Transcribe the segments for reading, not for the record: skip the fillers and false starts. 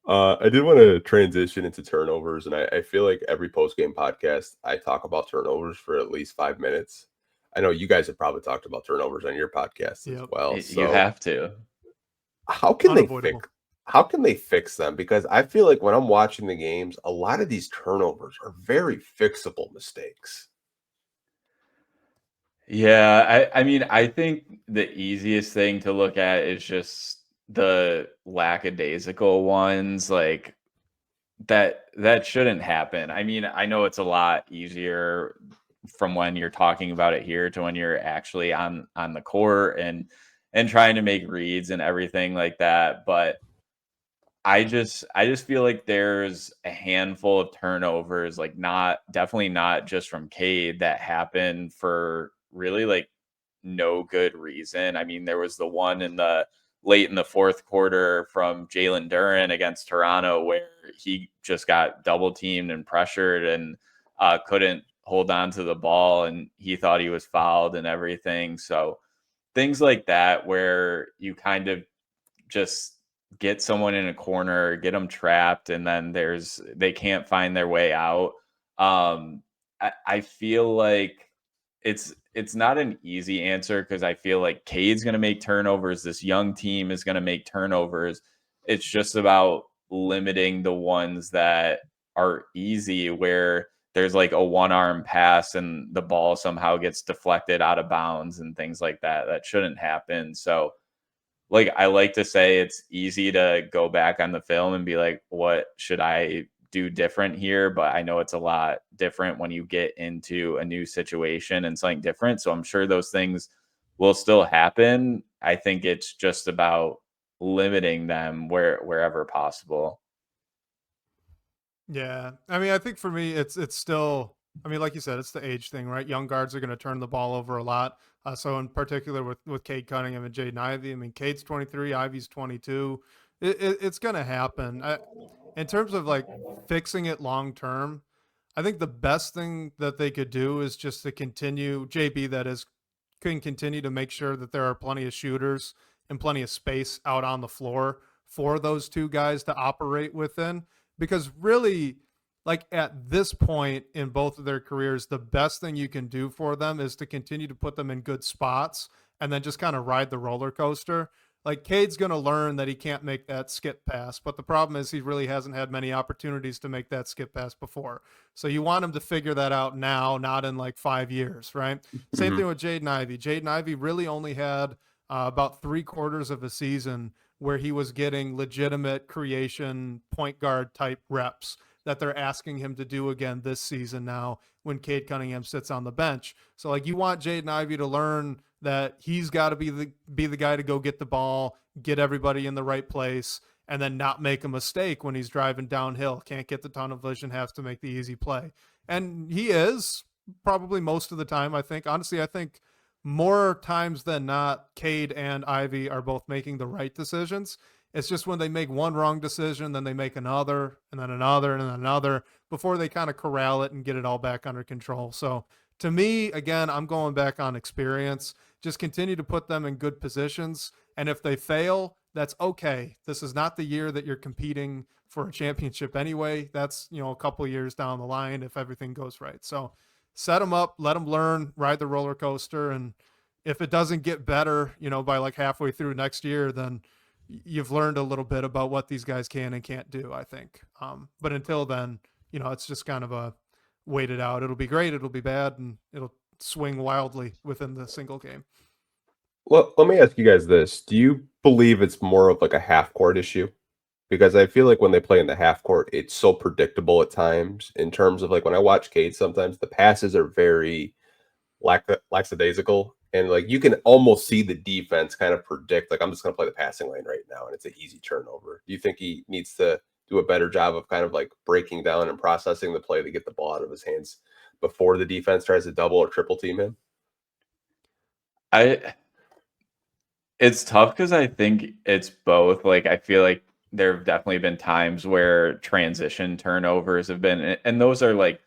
I did want to transition into turnovers, and I feel like every post-game podcast, I talk about turnovers for at least 5 minutes. I know you guys have probably talked about turnovers on your podcast as Yep. well. You So have to. how can they Unavoidable. fix how can they fix them? Because I feel like when I'm watching the games, a lot of these turnovers are very fixable mistakes. Yeah, I mean, I think the easiest thing to look at is just the lackadaisical ones, like that shouldn't happen. I mean, I know it's a lot easier from when you're talking about it here to when you're actually on the court and trying to make reads and everything like that, but I just feel like there's a handful of turnovers, like not definitely not just from Cade that happen for really like no good reason. I mean, there was the one in the late in the fourth quarter from Jalen Duren against Toronto where he just got double teamed and pressured and couldn't hold on to the ball and he thought he was fouled and everything. So things like that where you kind of just get someone in a corner, get them trapped, and then they can't find their way out. I feel like it's not an easy answer because I feel like Cade's going to make turnovers. This young team is going to make turnovers. It's just about limiting the ones that are easy, where there's like a one arm pass and the ball somehow gets deflected out of bounds and things like that. That shouldn't happen. So like I like to say it's easy to go back on the film and be like, what should I do different here? But I know it's a lot different when you get into a new situation and something different. So I'm sure those things will still happen. I think it's just about limiting them wherever possible. Yeah. I mean, I think for me, it's still. I mean, like you said, it's the age thing, right? Young guards are going to turn the ball over a lot. So in particular with Cade Cunningham and Jaden Ivey, I mean, Cade's 23, Ivy's 22. It's going to happen. In terms of like fixing it long term, I think the best thing that they could do is just to continue JB. That is, can continue to make sure that there are plenty of shooters and plenty of space out on the floor for those two guys to operate within. Because really, like at this point in both of their careers, the best thing you can do for them is to continue to put them in good spots and then just kind of ride the roller coaster. Like Cade's going to learn that he can't make that skip pass, but the problem is he really hasn't had many opportunities to make that skip pass before. So you want him to figure that out now, not in like 5 years, right? Same Mhm. thing with Jaden Ivey. Jaden Ivey really only had about 3/4 of a season where he was getting legitimate creation point guard type reps that they're asking him to do again this season now when Cade Cunningham sits on the bench. So like you want Jaden Ivey to learn that he's got to be the guy to go get the ball, get everybody in the right place, and then not make a mistake when he's driving downhill. Can't get the tunnel vision, has to make the easy play. And he is probably most of the time, I think. Honestly, I think more times than not, Cade and Ivy are both making the right decisions. It's just when they make one wrong decision, then they make another, and then another, and then another before they kind of corral it and get it all back under control. So to me, again, I'm going back on experience. Just continue to put them in good positions. And if they fail, that's okay. This is not the year that you're competing for a championship anyway. That's, a couple of years down the line if everything goes right. So set them up, let them learn, ride the roller coaster. And if it doesn't get better, by like halfway through next year, then you've learned a little bit about what these guys can and can't do, I think. But until then, it's just kind of a wait it out. It'll be great. It'll be bad. And it'll swing wildly within the single game. Well, let me ask you guys this. Do you believe it's more of like a half court issue? Because I feel like when they play in the half court, it's so predictable at times in terms of like when I watch Cade, sometimes the passes are very lackadaisical. And like you can almost see the defense kind of predict, like, I'm just going to play the passing lane right now. And it's an easy turnover. Do you think he needs to do a better job of kind of like breaking down and processing the play to get the ball out of his hands before the defense tries to double or triple team him? It's tough because I think it's both. Like, I feel like there have definitely been times where transition turnovers have been, and those are like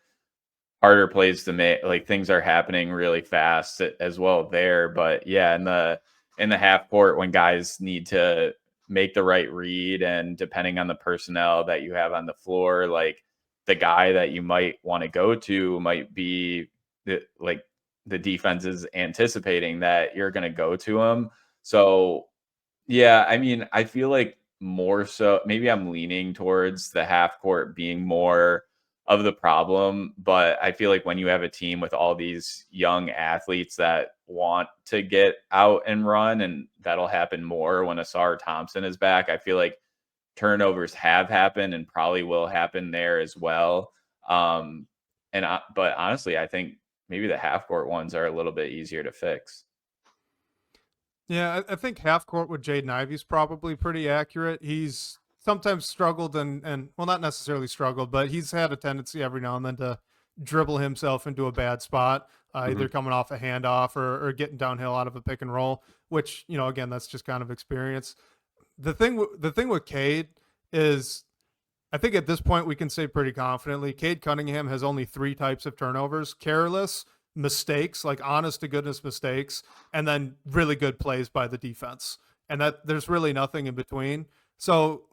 harder plays to make. Like things are happening really fast as well there. But yeah, in the half court when guys need to make the right read, and depending on the personnel that you have on the floor, like the guy that you might want to go to might be the defense is anticipating that you're going to go to him. So yeah, I mean, I feel like more so maybe I'm leaning towards the half court being more of the problem, but I feel like when you have a team with all these young athletes that want to get out and run, and that'll happen more when Asar Thompson is back. I feel like turnovers have happened and probably will happen there as well. But honestly, I think maybe the half court ones are a little bit easier to fix. Yeah, I think half court with Jaden Ivey's probably pretty accurate. He's sometimes struggled and well, not necessarily struggled, but he's had a tendency every now and then to dribble himself into a bad spot, either coming off a handoff or getting downhill out of a pick and roll, which, again, that's just kind of experience. The thing with Cade is, I think at this point we can say pretty confidently, Cade Cunningham has only 3 types of turnovers: careless, mistakes, like honest to goodness mistakes, and then really good plays by the defense. And that there's really nothing in between. So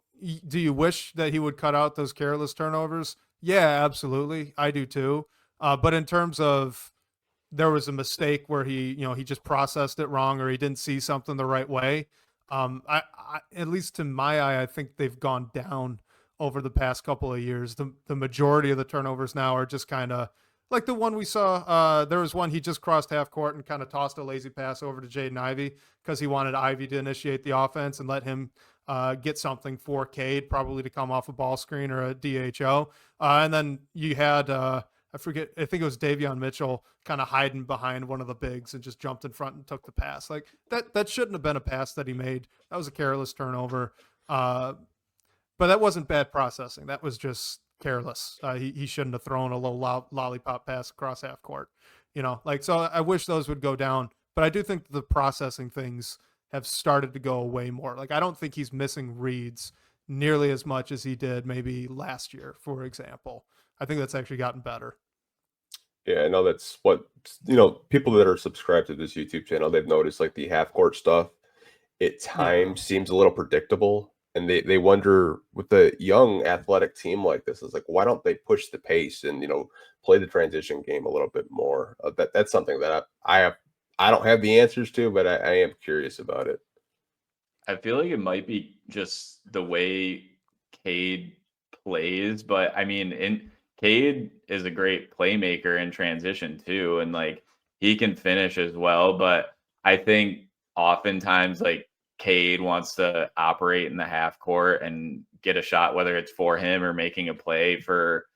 do you wish that he would cut out those careless turnovers? Yeah, absolutely. I do too. But in terms of, there was a mistake where he just processed it wrong, or he didn't see something the right way. I at least to my eye, I think they've gone down over the past couple of years. The majority of the turnovers now are just kind of like the one we saw. There was one, he just crossed half court and kind of tossed a lazy pass over to Jaden Ivey because he wanted Ivey to initiate the offense and let him get something for Cade, probably to come off a ball screen or a DHO. And then you had, I think it was Davion Mitchell kind of hiding behind one of the bigs and just jumped in front and took the pass. Like that shouldn't have been a pass that he made. That was a careless turnover. But that wasn't bad processing. That was just careless. He shouldn't have thrown a little lollipop pass across half court. So I wish those would go down. But I do think the processing things have started to go away more. Like, I don't think he's missing reads nearly as much as he did maybe last year, for example. I think that's actually gotten better. Yeah, I know that's what, people that are subscribed to this YouTube channel, they've noticed like the half court stuff at times seems a little predictable. And they wonder, with a young athletic team like this, is like, why don't they push the pace and, play the transition game a little bit more? That's something that I don't have the answers to, but I am curious about it. I feel like it might be just the way Cade plays, but I mean, Cade is a great playmaker in transition too, and like he can finish as well. But I think oftentimes, like, Cade wants to operate in the half court and get a shot, whether it's for him or making a play for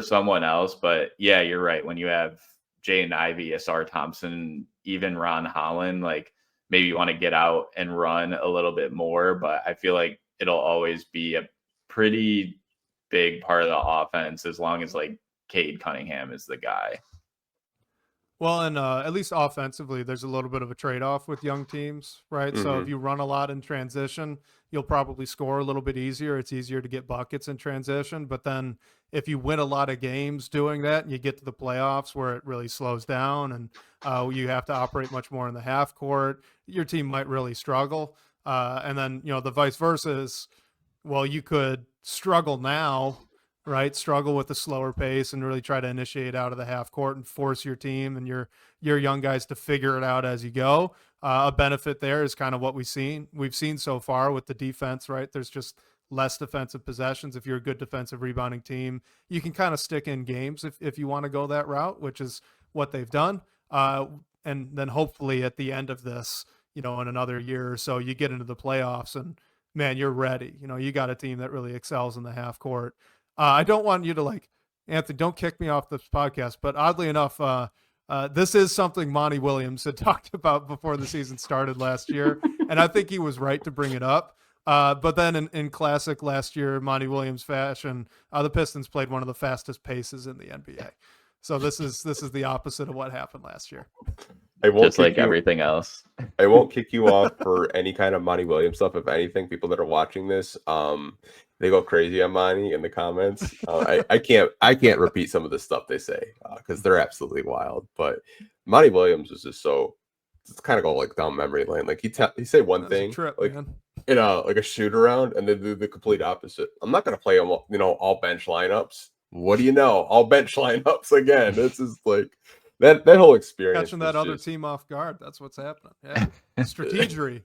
someone else. But yeah, you're right. When you have Jaden Ivey, Asar Thompson, even Ron Holland, like, maybe you want to get out and run a little bit more. But I feel like it'll always be a pretty big part of the offense as long as like Cade Cunningham is the guy. Well, and at least offensively, there's a little bit of a trade-off with young teams, right? So if you run a lot in transition, you'll probably score a little bit easier. It's easier to get buckets in transition. But then if you win a lot of games doing that and you get to the playoffs where it really slows down and you have to operate much more in the half court, your team might really struggle. And then, the vice versa is, well, you could struggle now, right? Struggle with the slower pace and really try to initiate out of the half court and force your team and your young guys to figure it out as you go. A benefit there is kind of what we've seen so far with the defense, right? There's just less defensive possessions. If you're a good defensive rebounding team, you can kind of stick in games if you want to go that route, which is what they've done. And then hopefully at the end of this, in another year or so, you get into the playoffs and, man, you're ready. You got a team that really excels in the half court. I don't want you to, Anthony, don't kick me off this podcast, but oddly enough, this is something Monty Williams had talked about before the season started last year, and I think he was right to bring it up. But then in classic last year, Monty Williams fashion, the Pistons played one of the fastest paces in the NBA. So this is the opposite of what happened last year. Just like everything else. I won't kick you off for any kind of Monty Williams stuff. If anything, people that are watching this, they go crazy on Monty in the comments. I can't repeat some of the stuff they say because they're absolutely wild. But Monty Williams is just so, it's kind of go like down memory lane. Like he say one thing, trip, like man. in a shoot around and then do the complete opposite. I'm not going to play them, all bench lineups. What do you know? All bench lineups again. This is like that whole experience. Catching that other just, team off guard. That's what's happening. Yeah. Strategery.